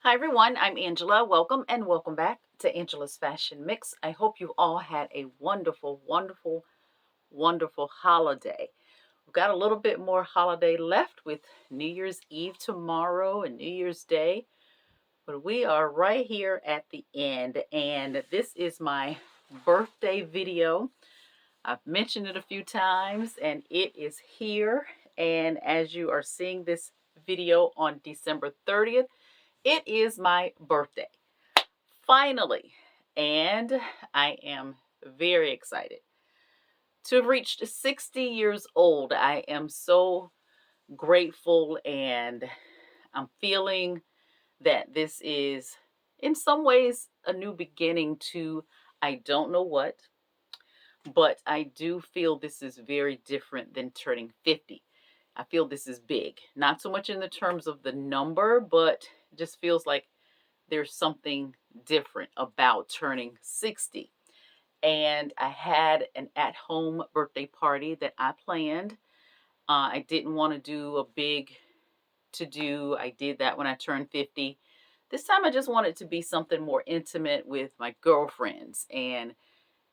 Hi everyone, I'm Angela. Welcome and welcome back to Angela's Fashion Mix. I hope you all had a wonderful, wonderful, wonderful holiday. We've got a little bit more holiday left with New Year's Eve tomorrow and New Year's Day, but we are right here at the end, and this is my birthday video. I've mentioned it a few times, and it is here. And as you are seeing this video on December 30th, it is my birthday. Finally. And I am very excited to have reached 60 years old. I am so grateful, and I'm feeling that this is, in some ways, a new beginning to I don't know what, but I do feel this is very different than turning 50. I feel this is big, not so much in the terms of the number, but it just feels like there's something different about turning 60. And I had an at-home birthday party that I planned. I didn't want to do a big to-do. I did that when I turned 50. This time I just wanted to be something more intimate with my girlfriends, and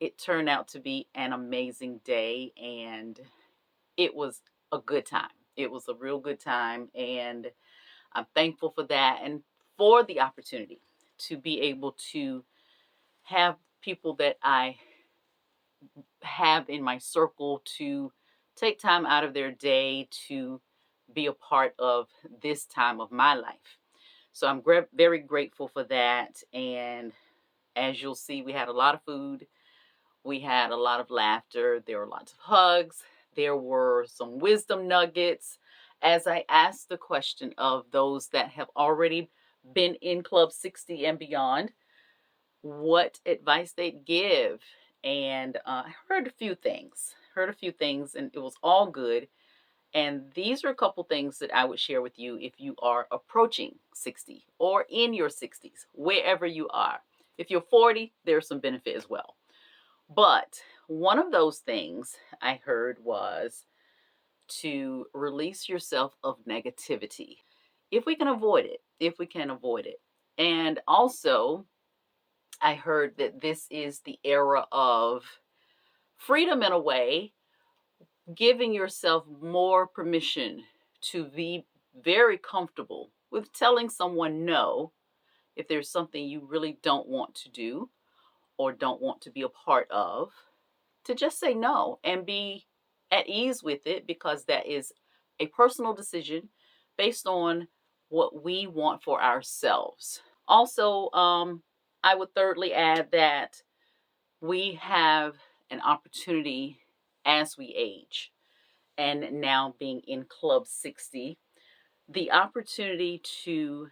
it turned out to be an amazing day, and it was a good time. It was a real good time, and I'm thankful for that and for the opportunity to be able to have people that I have in my circle to take time out of their day to be a part of this time of my life. So I'm very grateful for that. And as you'll see, we had a lot of food. We had a lot of laughter. There were lots of hugs. There were some wisdom nuggets as I asked the question of those that have already been in Club 60 and beyond, what advice they'd give. And I heard a few things, and it was all good. And these are a couple things that I would share with you if you are approaching 60 or in your 60s, wherever you are. If you're 40, there's some benefit as well. But one of those things I heard was to release yourself of negativity if we can avoid it, if we can avoid it. And also, I heard that this is the era of freedom in a way, giving yourself more permission to be very comfortable with telling someone no if there's something you really don't want to do or don't want to be a part of, to just say no and be at ease with it, because that is a personal decision based on what we want for ourselves. Also, I would thirdly add that we have an opportunity as we age, and now being in Club 60, the opportunity to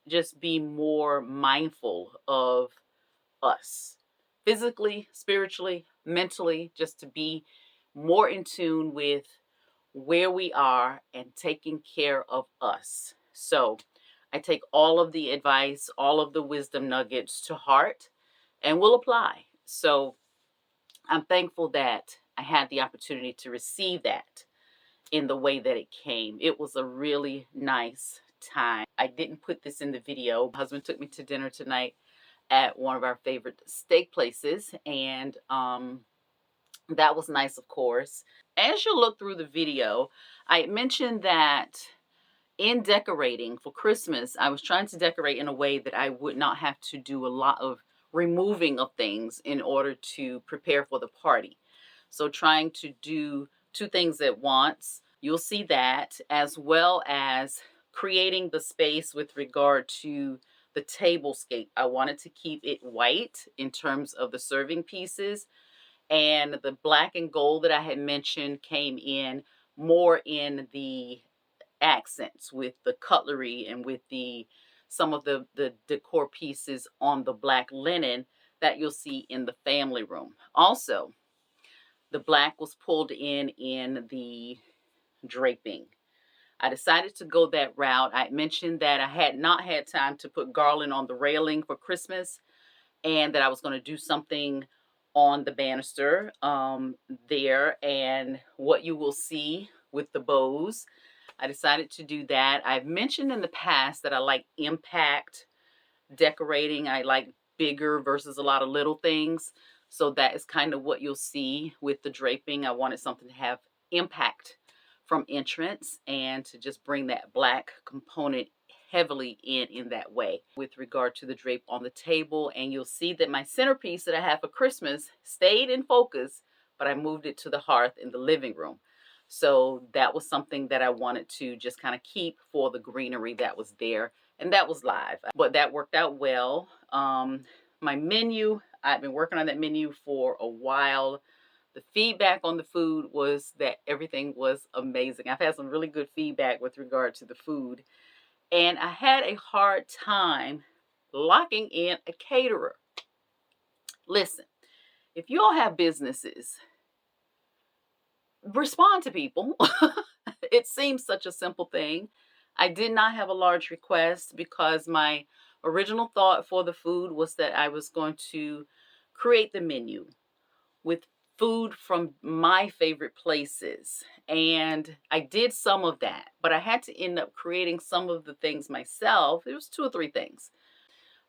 just be more mindful of us physically, spiritually, mentally, just to be more in tune with where we are and taking care of us. So I take all of the advice, all of the wisdom nuggets to heart and will apply. So I'm thankful that I had the opportunity to receive that in the way that it came. It was a really nice time. I didn't put this in the video. My husband took me to dinner tonight at one of our favorite steak places, and that was nice, of course. As you look through the video, I mentioned that in decorating for Christmas, I was trying to decorate in a way that I would not have to do a lot of removing of things in order to prepare for the party. So trying to do two things at once. You'll see that, as well as creating the space with regard to the tablescape. I wanted to keep it white in terms of the serving pieces, and the black and gold that I had mentioned came in more in the accents with the cutlery and with the some of the decor pieces on the black linen that you'll see in the family room. Also, the black was pulled in the draping. I decided to go that route. I mentioned that I had not had time to put garland on the railing for Christmas, and that I was going to do something on the banister there, and what you will see with the bows. I decided to do that. I've mentioned in the past that I like impact decorating. I like bigger versus a lot of little things. So that is kind of what you'll see with the draping. I wanted something to have impact from entrance and to just bring that black component heavily in that way with regard to the drape on the table. And you'll see that my centerpiece that I have for Christmas stayed in focus, but I moved it to the hearth in the living room. So that was something that I wanted to just kind of keep for the greenery that was there, and that was live, but that worked out well. My menu, I've been working on that menu for a while. The feedback on the food was that everything was amazing. I've had some really good feedback with regard to the food, and I had a hard time locking in a caterer. Listen, if you all have businesses, respond to people. It seems such a simple thing. I did not have a large request because my original thought for the food was that I was going to create the menu with food from my favorite places. And I did some of that, but I had to end up creating some of the things myself. There was 2 or 3 things.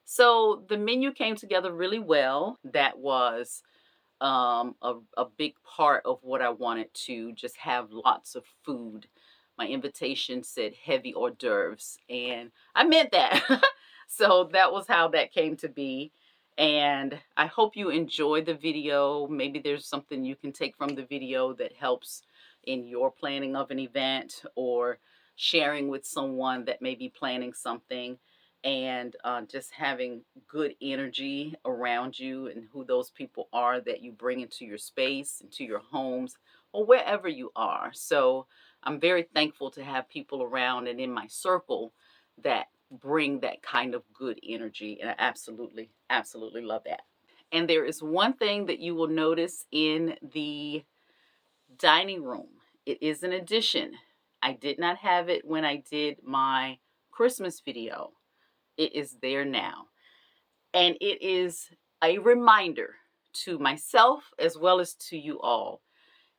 So the menu came together really well. That was a big part of what I wanted to just have lots of food. My invitation said heavy hors d'oeuvres, and I meant that. So that was how that came to be. And I hope you enjoyed the video. Maybe there's something you can take from the video that helps in your planning of an event or sharing with someone that may be planning something, and just having good energy around you and who those people are that you bring into your space, into your homes, or wherever you are. So I'm very thankful to have people around and in my circle that bring that kind of good energy, and I absolutely love that. And there is one thing that you will notice in the dining room. It is an addition. I did not have it when I did my Christmas video. It is there now. And it is a reminder to myself as well as to you all,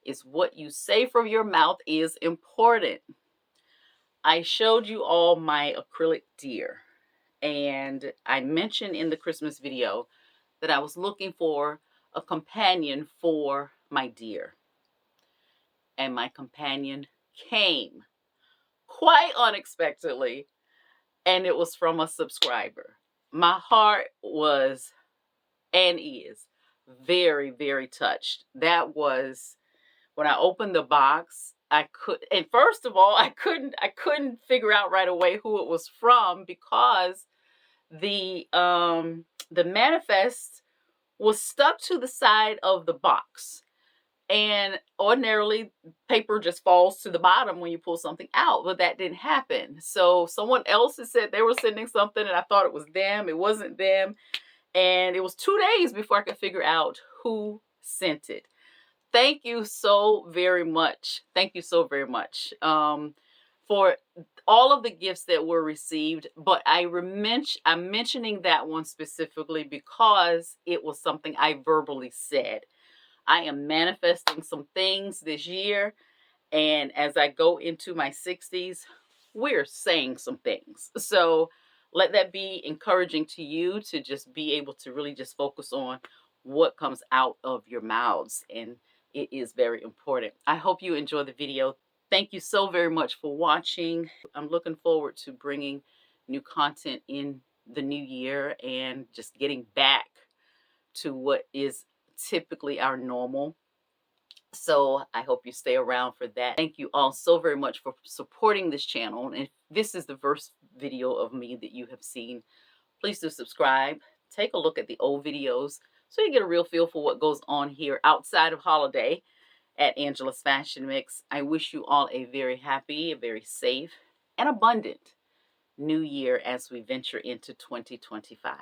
is what you say from your mouth is important. I showed you all my acrylic deer, and I mentioned in the Christmas video that I was looking for a companion for my deer. And my companion came quite unexpectedly, and it was from a subscriber. My heart was and is very touched. That was when I opened the box. And first of all, I couldn't figure out right away who it was from, because the manifest was stuck to the side of the box. And ordinarily, paper just falls to the bottom when you pull something out, but that didn't happen. So someone else had said they were sending something, and I thought it was them. It wasn't them. And it was 2 days before I could figure out who sent it. Thank you so very much. Thank you so very much for all of the gifts that were received. But I'm mentioning that one specifically because it was something I verbally said. I am manifesting some things this year, and as I go into my 60s, we're saying some things. So let that be encouraging to you to just be able to really just focus on what comes out of your mouths, and it is very important. I hope you enjoy the video. Thank you so very much for watching. I'm looking forward to bringing new content in the new year and just getting back to what is typically our normal. So I hope you stay around for that. Thank you all so very much for supporting this channel. And if this is the first video of me that you have seen, please do subscribe. Take a look at the old videos so you get a real feel for what goes on here outside of holiday at Angela's Fashion Mix. I wish you all a very happy, a very safe, and abundant new year as we venture into 2025.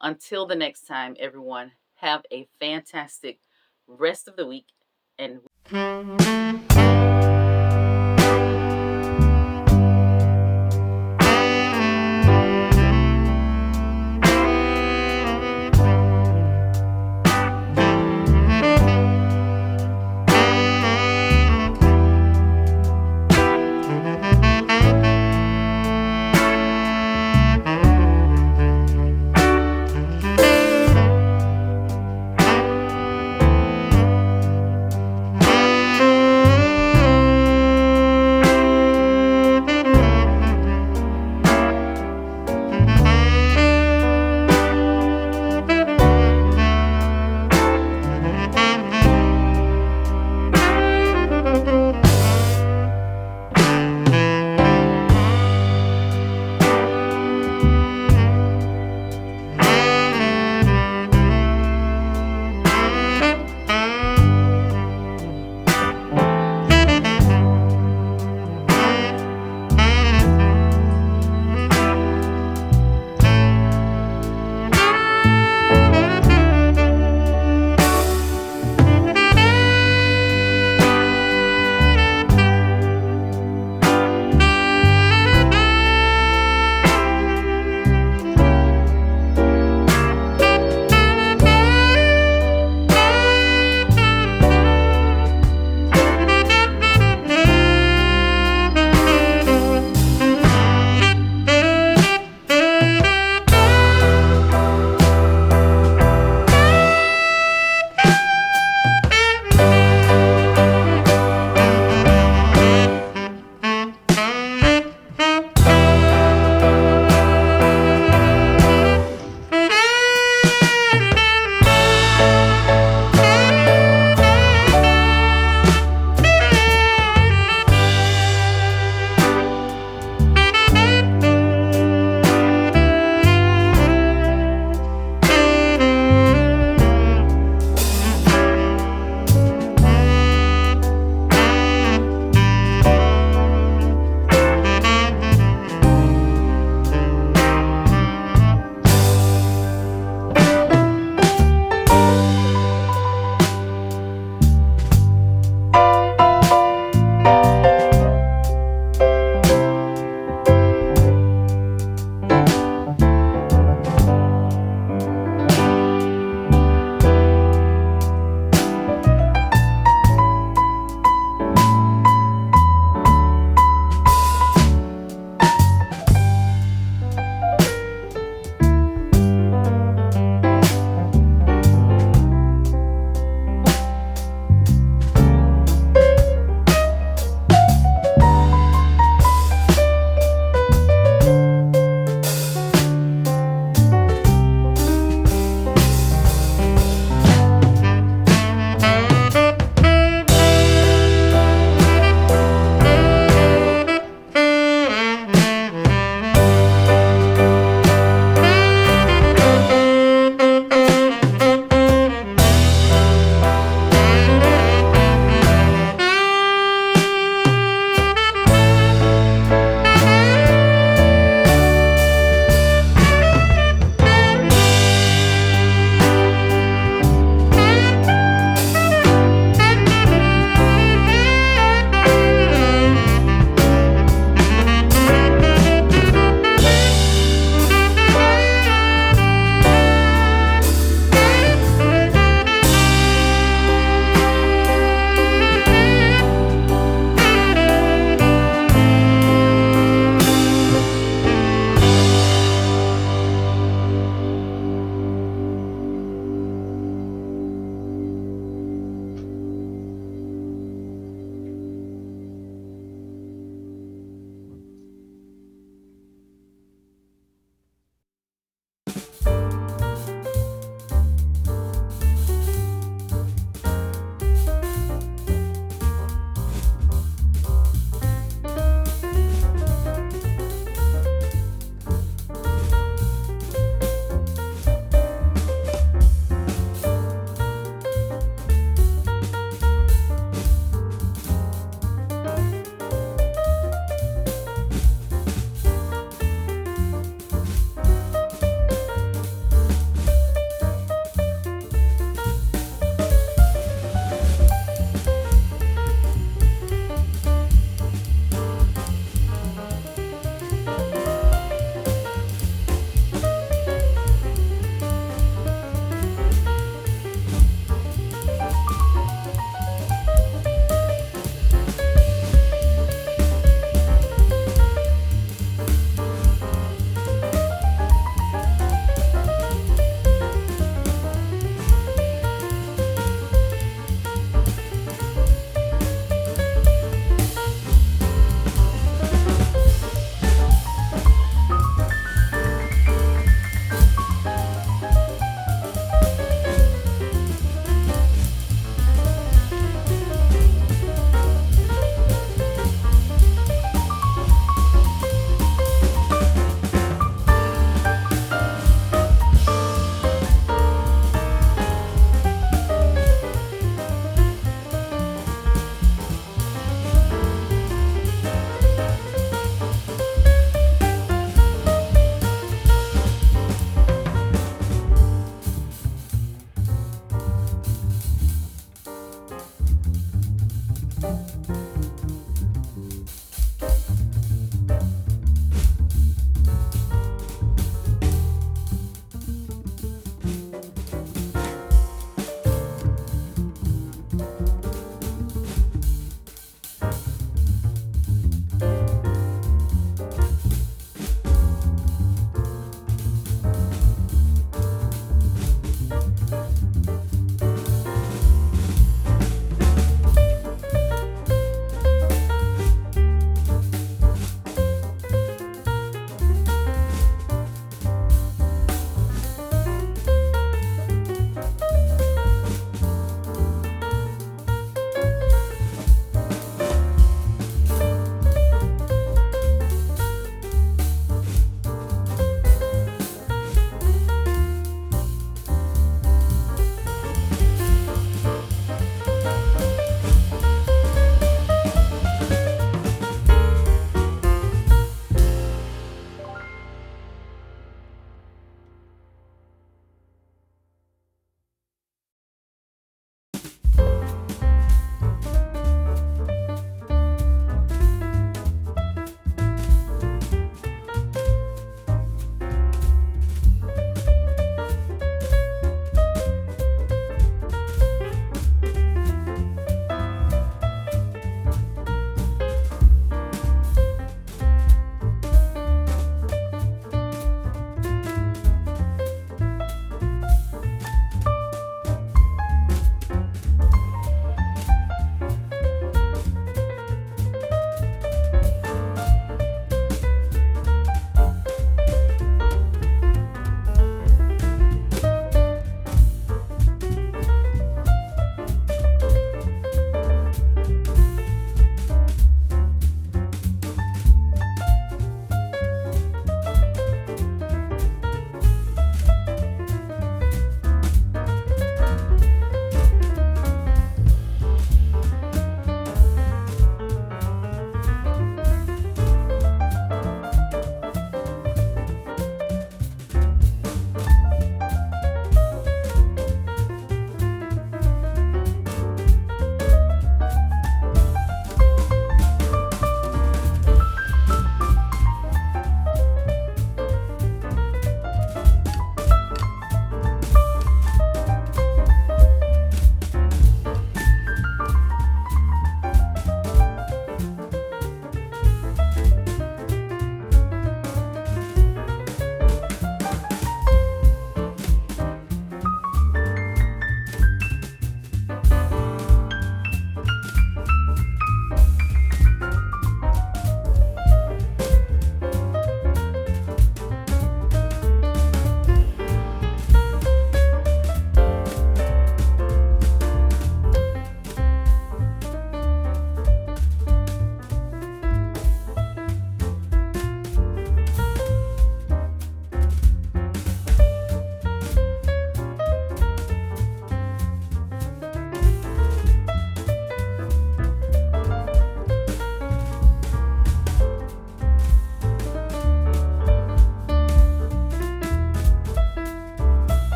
Until the next time, everyone, have a fantastic rest of the week, and